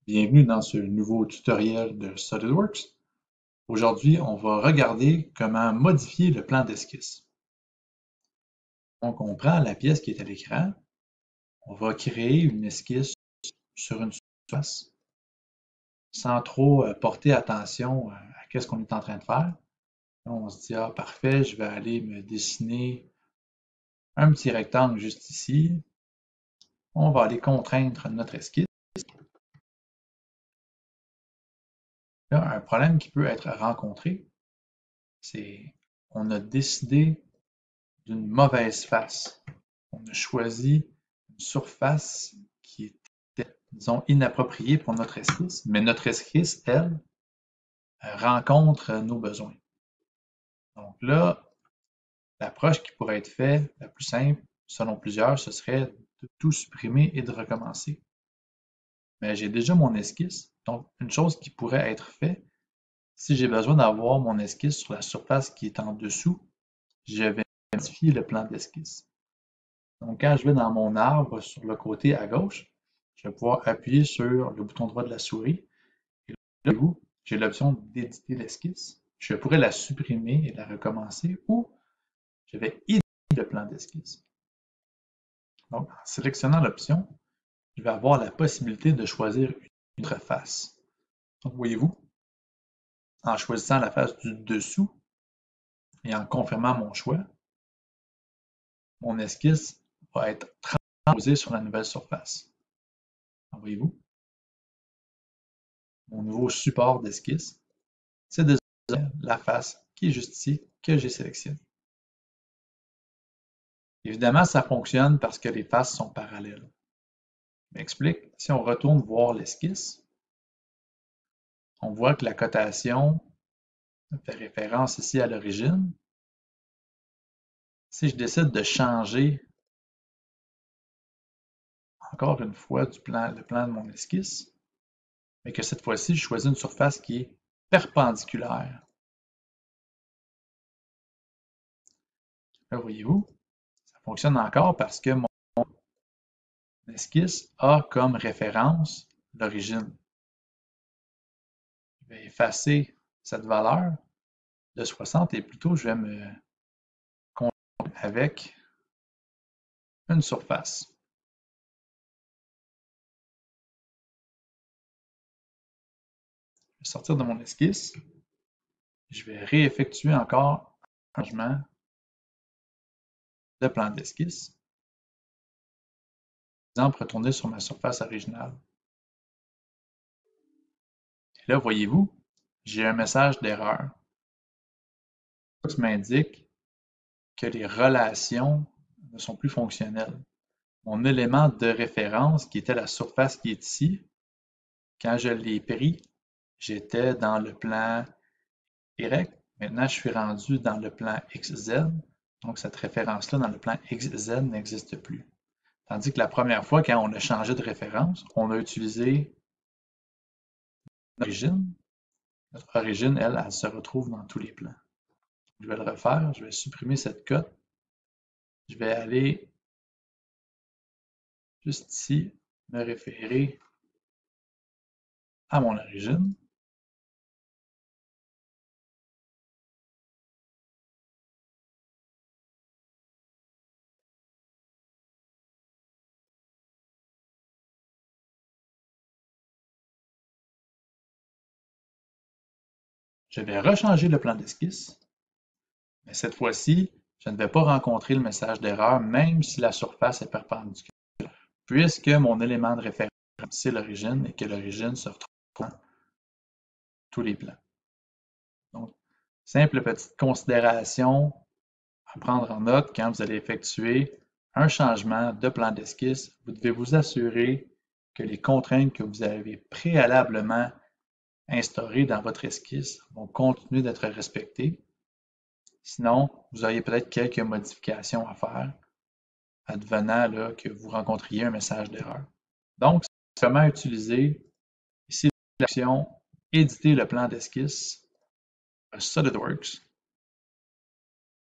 Bienvenue dans ce nouveau tutoriel de SolidWorks. Aujourd'hui, on va regarder comment modifier le plan d'esquisse. Donc, on prend la pièce qui est à l'écran, on va créer une esquisse sur une surface sans trop porter attention à ce qu'on est en train de faire. On se dit, ah parfait, je vais aller me dessiner un petit rectangle juste ici. On va aller contraindre notre esquisse. Là, un problème qui peut être rencontré, c'est qu'on a décidé d'une mauvaise face. On a choisi une surface qui était, disons, inappropriée pour notre esquisse, mais notre esquisse, elle, rencontre nos besoins. Donc là, l'approche qui pourrait être faite, la plus simple, selon plusieurs, ce serait de tout supprimer et de recommencer. Mais j'ai déjà mon esquisse, donc une chose qui pourrait être faite, si j'ai besoin d'avoir mon esquisse sur la surface qui est en dessous, je vais modifier le plan d'esquisse. Donc, quand je vais dans mon arbre sur le côté à gauche, je vais pouvoir appuyer sur le bouton droit de la souris. Et là, j'ai l'option d'éditer l'esquisse. Je pourrais la supprimer et la recommencer ou je vais éditer le plan d'esquisse. Donc, en sélectionnant l'option, je vais avoir la possibilité de choisir une autre face. Donc, voyez-vous, en choisissant la face du dessous et en confirmant mon choix, mon esquisse va être transposée sur la nouvelle surface. Voyez-vous, mon nouveau support d'esquisse, c'est désormais la face qui est juste ici que j'ai sélectionnée. Évidemment, ça fonctionne parce que les faces sont parallèles. Je m'explique. Si on retourne voir l'esquisse, on voit que la cotation fait référence ici à l'origine. Si je décide de changer encore une fois le plan de mon esquisse, mais que cette fois-ci, je choisis une surface qui est perpendiculaire. Là, voyez-vous, ça fonctionne encore parce que mon esquisse a comme référence l'origine. Je vais effacer cette valeur de 60 et plutôt je vais me contenter avec une surface. Je vais sortir de mon esquisse. Je vais réeffectuer encore un changement de plan d'esquisse. Par exemple, retourner sur ma surface originale. Et là, voyez-vous, j'ai un message d'erreur. Ça m'indique que les relations ne sont plus fonctionnelles. Mon élément de référence, qui était la surface qui est ici, quand je l'ai pris, j'étais dans le plan Y. Maintenant, je suis rendu dans le plan XZ. Donc, cette référence-là dans le plan XZ n'existe plus. Tandis que la première fois, quand on a changé de référence, on a utilisé l'origine. Notre origine, elle se retrouve dans tous les plans. Je vais le refaire. Je vais supprimer cette cote. Je vais aller juste ici, me référer à mon origine. Je vais rechanger le plan d'esquisse. Mais cette fois-ci, je ne vais pas rencontrer le message d'erreur, même si la surface est perpendiculaire, puisque mon élément de référence, c'est l'origine et que l'origine se retrouve dans tous les plans. Donc, simple petite considération à prendre en note quand vous allez effectuer un changement de plan d'esquisse. Vous devez vous assurer que les contraintes que vous avez préalablement instaurées dans votre esquisse vont continuer d'être respectées. Sinon, vous auriez peut-être quelques modifications à faire, advenant là, que vous rencontriez un message d'erreur. Donc, comment utiliser ici l'option « Éditer le plan d'esquisse » SolidWorks